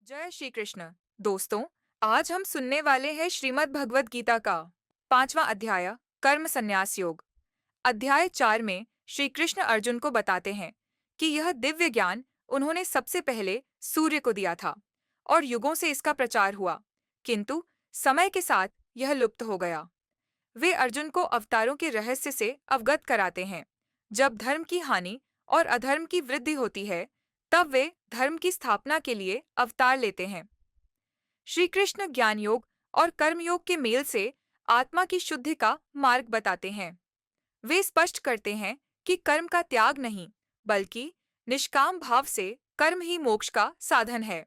जय श्री कृष्ण। दोस्तों, आज हम सुनने वाले हैं श्रीमद् भगवद गीता का 5वां अध्याय, कर्म संन्यास योग। अध्याय 4 में श्री कृष्ण अर्जुन को बताते हैं कि यह दिव्य ज्ञान उन्होंने सबसे पहले सूर्य को दिया था और युगों से इसका प्रचार हुआ, किंतु समय के साथ यह लुप्त हो गया। वे अर्जुन को अवतारों के रहस्य से अवगत कराते हैं। जब धर्म की हानि और अधर्म की वृद्धि होती है, तब वे धर्म की स्थापना के लिए अवतार लेते हैं। श्री कृष्ण ज्ञान योग और कर्म योग के मेल से आत्मा की शुद्धि का मार्ग बताते हैं। वे स्पष्ट करते हैं कि कर्म का त्याग नहीं, बल्कि निष्काम भाव से कर्म ही मोक्ष का साधन है।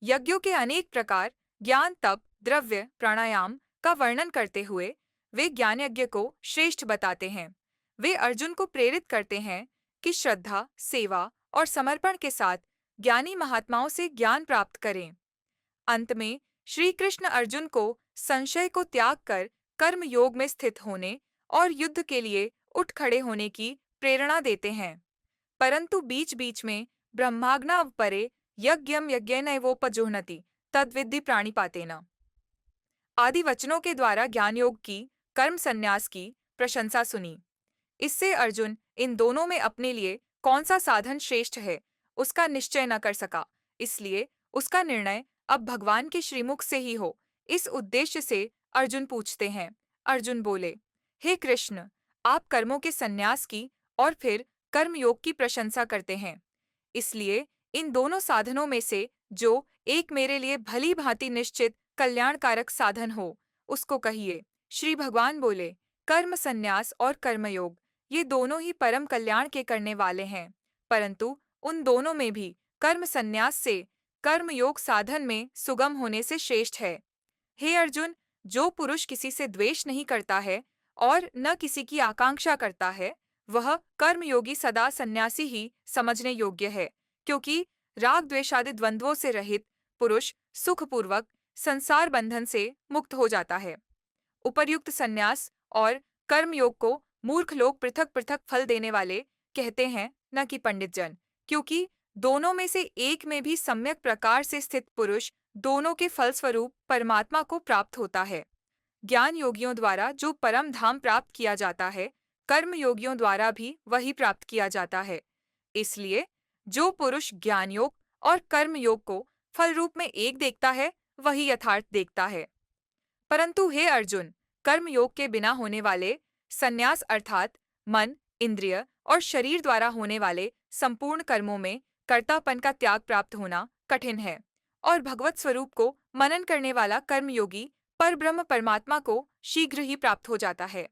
यज्ञों के अनेक प्रकार, ज्ञान, तप, द्रव्य, प्राणायाम का वर्णन करते हुए वे ज्ञान यज्ञ को श्रेष्ठ बताते हैं। वे अर्जुन को प्रेरित करते हैं कि श्रद्धा, सेवा और समर्पण के साथ ज्ञानी महात्माओं से ज्ञान प्राप्त करें। अंत में श्री कृष्ण अर्जुन को संशय को त्याग कर कर्म योग में स्थित होने और युद्ध के लिए उठ खड़े होने की प्रेरणा देते हैं। परंतु बीच बीच में ब्रह्माज्ञावपरे यज्ञम यज्ञेनैवोपजुह्नति तद्विद्धि प्राणिपातेन आदि वचनों के द्वारा ज्ञान योग की, कर्म संन्यास की प्रशंसा सुनी। इससे अर्जुन इन दोनों में अपने लिए कौन सा साधन श्रेष्ठ है उसका निश्चय न कर सका, इसलिए उसका निर्णय अब भगवान के श्रीमुख से ही हो। इस उद्देश्य से अर्जुन पूछते हैं। अर्जुन बोले, हे कृष्ण, आप कर्मों के संन्यास की और फिर कर्म योग की प्रशंसा करते हैं, इसलिए इन दोनों साधनों में से जो एक मेरे लिए भली भांति निश्चित कल्याणकारक साधन हो, उसको कहिए। श्री भगवान बोले, कर्म संन्यास और कर्मयोग ये दोनों ही परम कल्याण के करने वाले हैं, परंतु उन दोनों में भी कर्म संन्यास से कर्म योग साधन में सुगम होने से श्रेष्ठ है। हे अर्जुन, जो पुरुष किसी से द्वेष नहीं करता है और न किसी की आकांक्षा करता है, वह कर्मयोगी सदा सन्यासी ही समझने योग्य है, क्योंकि राग द्वेषादि द्वंद्वों से रहित पुरुष सुखपूर्वक संसार बंधन से मुक्त हो जाता है। उपर्युक्त संन्यास और कर्मयोग को मूर्ख लोग पृथक पृथक फल देने वाले कहते हैं, न कि पंडित जन, क्योंकि दोनों में से एक में भी सम्यक प्रकार से स्थित पुरुष दोनों के फलस्वरूप परमात्मा को प्राप्त होता है। ज्ञान योगियों द्वारा जो परम धाम प्राप्त किया जाता है, कर्म योगियों द्वारा भी वही प्राप्त किया जाता है। इसलिए जो पुरुष ज्ञान योग और कर्म योग को फल रूप में एक देखता है, वही यथार्थ देखता है। परंतु हे अर्जुन, कर्म योग के बिना होने वाले संन्यास अर्थात मन, इंद्रिय और शरीर द्वारा होने वाले संपूर्ण कर्मों में कर्तापन का त्याग प्राप्त होना कठिन है, और भगवत स्वरूप को मनन करने वाला कर्मयोगी पर ब्रह्म परमात्मा को शीघ्र ही प्राप्त हो जाता है,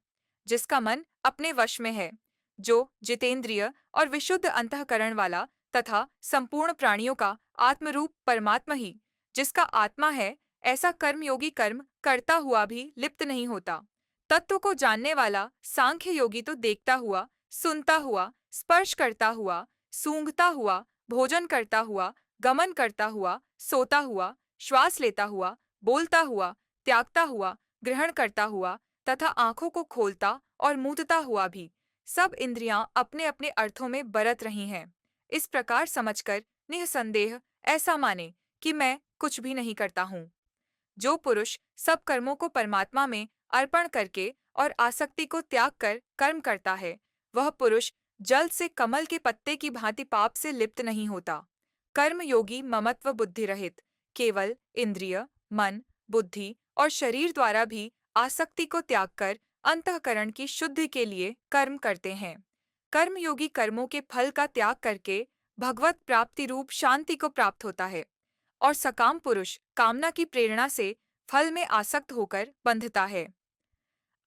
जिसका मन अपने वश में है, जो जितेंद्रिय और विशुद्ध अंतःकरण वाला तथा संपूर्ण प्राणियों का आत्मरूप परमात्मा ही जिसका आत्मा है, ऐसा कर्मयोगी कर्म करता हुआ भी लिप्त नहीं होता। तत्व को जानने वाला सांख्य योगी तो देखता हुआ, सुनता हुआ, स्पर्श करता हुआ, सूंघता हुआ, भोजन करता हुआ, गमन करता हुआ, सोता हुआ, श्वास लेता हुआ, बोलता हुआ, त्यागता हुआ, ग्रहण करता हुआ तथा आंखों को खोलता और मूंदता हुआ भी सब इंद्रियां अपने अपने अर्थों में बरत रही हैं। इस प्रकार समझकर निःसंदेह ऐसा माने कि मैं कुछ भी नहीं करता हूँ। जो पुरुष सब कर्मों को परमात्मा में अर्पण करके और आसक्ति को त्याग कर कर्म करता है, वह पुरुष जल से कमल के पत्ते की भांति पाप से लिप्त नहीं होता। कर्म योगी ममत्व बुद्धि रहित केवल इंद्रिय, मन, बुद्धि और शरीर द्वारा भी आसक्ति को त्याग कर अंतःकरण की शुद्धि के लिए कर्म करते हैं। कर्म योगी कर्मों के फल का त्याग करके भगवत प्राप्ति रूप शांति को प्राप्त होता है, और सकाम पुरुष कामना की प्रेरणा से फल में आसक्त होकर बंधता है।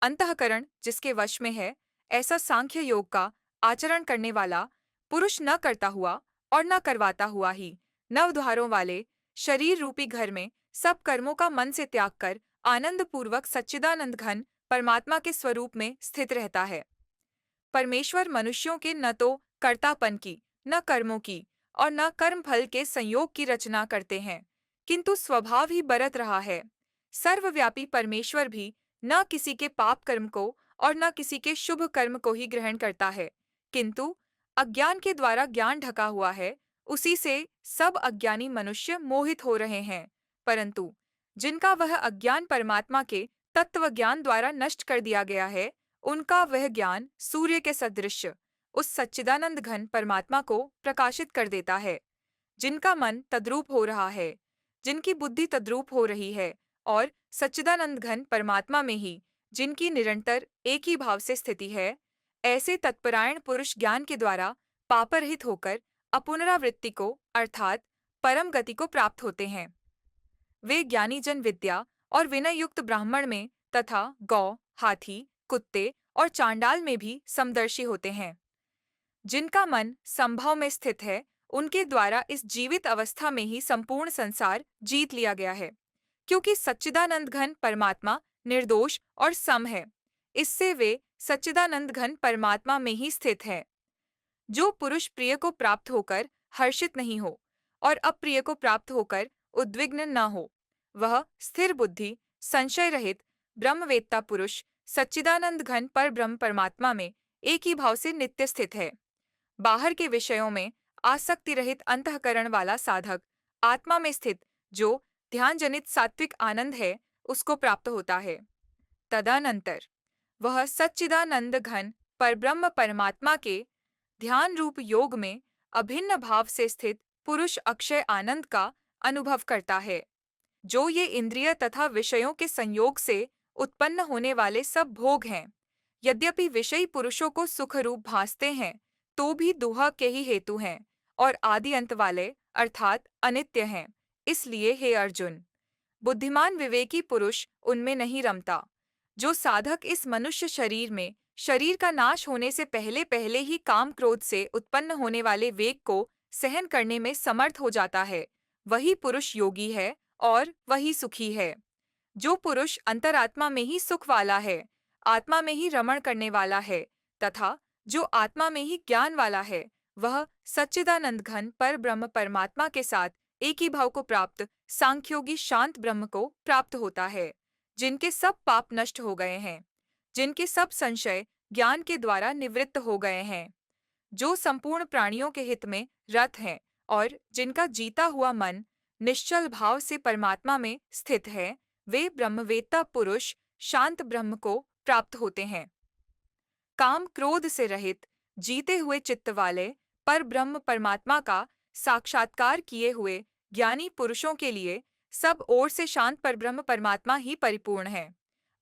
अंतःकरण जिसके वश में है, ऐसा सांख्य योग का आचरण करने वाला पुरुष न करता हुआ और न करवाता हुआ ही नवद्वारों वाले शरीर रूपी घर में सब कर्मों का मन से त्याग कर आनंद पूर्वक सच्चिदानंद घन परमात्मा के स्वरूप में स्थित रहता है। परमेश्वर मनुष्यों के न तो कर्तापन की, न कर्मों की और न कर्म फल के संयोग की रचना करते हैं, किंतु स्वभाव ही बरत रहा है। सर्वव्यापी परमेश्वर भी न किसी के पाप कर्म को और न किसी के शुभ कर्म को ही ग्रहण करता है, किंतु अज्ञान के द्वारा ज्ञान ढका हुआ है, उसी से सब अज्ञानी मनुष्य मोहित हो रहे हैं, परंतु जिनका वह अज्ञान परमात्मा के तत्व ज्ञान द्वारा नष्ट कर दिया गया है, उनका वह ज्ञान सूर्य के सदृश उस सच्चिदानंद घन परमात्मा को प्रकाशित कर देता है। जिनका मन तद्रूप हो रहा है, जिनकी बुद्धि तद्रूप हो रही है, और सच्चिदानंद घन परमात्मा में ही जिनकी निरंतर एक ही भाव से स्थिति है, ऐसे तत्परायण पुरुष ज्ञान के द्वारा पापरहित होकर अपुनरावृत्ति को अर्थात परम गति को प्राप्त होते हैं। वे ज्ञानी जन विद्या और विनय युक्त ब्राह्मण में तथा गौ, हाथी, कुत्ते और चांडाल में भी समदर्शी होते हैं। जिनका मन संभव में स्थित है, उनके द्वारा इस जीवित अवस्था में ही संपूर्ण संसार जीत लिया गया है, क्योंकि सच्चिदानंद घन परमात्मा निर्दोष और सम है। इससे वे सच्चिदानंद घन परमात्मा में ही स्थित है। जो पुरुष प्रिय को प्राप्त होकर हर्षित नहीं हो और अप्रिय को प्राप्त होकर उद्विग्न न हो, वह स्थिर बुद्धि, संशय रहित ब्रह्मवेत्ता पुरुष सच्चिदानंद घन पर ब्रह्म परमात्मा में एक ही भाव से नित्य स्थित है। बाहर के विषयों में आसक्ति रहित अंतःकरण वाला साधक आत्मा में स्थित जो ध्यान जनित सात्विक आनंद है, उसको प्राप्त होता है। तदनंतर वह सच्चिदानंद घन परब्रह्म परमात्मा के ध्यान रूप योग में अभिन्न भाव से स्थित पुरुष अक्षय आनंद का अनुभव करता है। जो ये इंद्रिय तथा विषयों के संयोग से उत्पन्न होने वाले सब भोग हैं, यद्यपि विषयी पुरुषों को सुख रूप भासते हैं, तो भी दुहा के ही हेतु हैं और आदि अंत वाले अर्थात अनित्य हैं। इसलिए हे अर्जुन, बुद्धिमान विवेकी पुरुष उनमें नहीं रमता। जो साधक इस मनुष्य शरीर में शरीर का नाश होने से पहले पहले ही काम क्रोध से उत्पन्न होने वाले वेग को सहन करने में समर्थ हो जाता है, वही पुरुष योगी है और वही सुखी है। जो पुरुष अंतरात्मा में ही सुख वाला है, आत्मा में ही रमण करने वाला है तथा जो आत्मा में ही ज्ञान वाला है, वह सच्चिदानंद घन पर ब्रह्म परमात्मा के साथ एक ही भाव को प्राप्त सांख्योगी शांत ब्रह्म को प्राप्त होता है। जिनके सब पाप नष्ट हो गए हैं, जिनके सब संशय ज्ञान के द्वारा निवृत्त हो गए हैं, जो संपूर्ण प्राणियों के हित में रत हैं और जिनका जीता हुआ मन निश्चल भाव से परमात्मा में स्थित है, वे ब्रह्मवेत्ता पुरुष शांत ब्रह्म को प्राप्त होते हैं। काम क्रोध से रहित जीते हुए चित्त वाले पर ब्रह्म परमात्मा का साक्षात्कार किए हुए ज्ञानी पुरुषों के लिए सब ओर से शांत परब्रह्म परमात्मा ही परिपूर्ण है।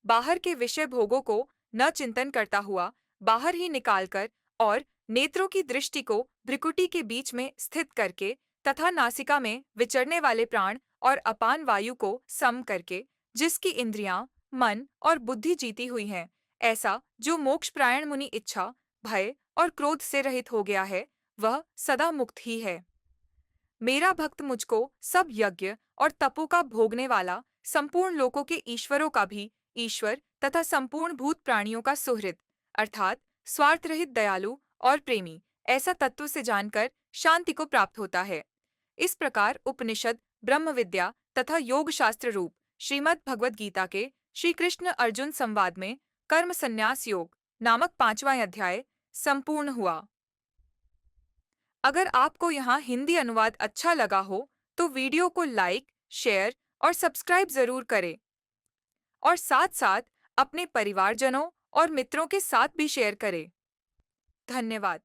बाहर के विषय भोगों को न चिंतन करता हुआ बाहर ही निकालकर और नेत्रों की दृष्टि को भ्रिकुटी के बीच में स्थित करके तथा नासिका में विचरने वाले प्राण और अपान वायु को सम करके, जिसकी इंद्रियां, मन और बुद्धि जीती हुई हैं, ऐसा जो मोक्षप्रायण मुनि इच्छा, भय और क्रोध से रहित हो गया है, वह सदा मुक्त ही है। मेरा भक्त मुझको सब यज्ञ और तपों का भोगने वाला, संपूर्ण लोकों के ईश्वरों का भी ईश्वर तथा संपूर्ण भूत प्राणियों का सुहृद अर्थात स्वार्थ रहित दयालु और प्रेमी ऐसा तत्व से जानकर शांति को प्राप्त होता है। इस प्रकार उपनिषद, ब्रह्म विद्या तथा योग शास्त्र रूप श्रीमद् भगवद गीता के श्री कृष्ण अर्जुन संवाद में कर्म संन्यास योग नामक 5वां अध्याय संपूर्ण हुआ। अगर आपको यहाँ हिंदी अनुवाद अच्छा लगा हो तो वीडियो को लाइक, शेयर और सब्सक्राइब जरूर करें और साथ साथ अपने परिवारजनों और मित्रों के साथ भी शेयर करें। धन्यवाद।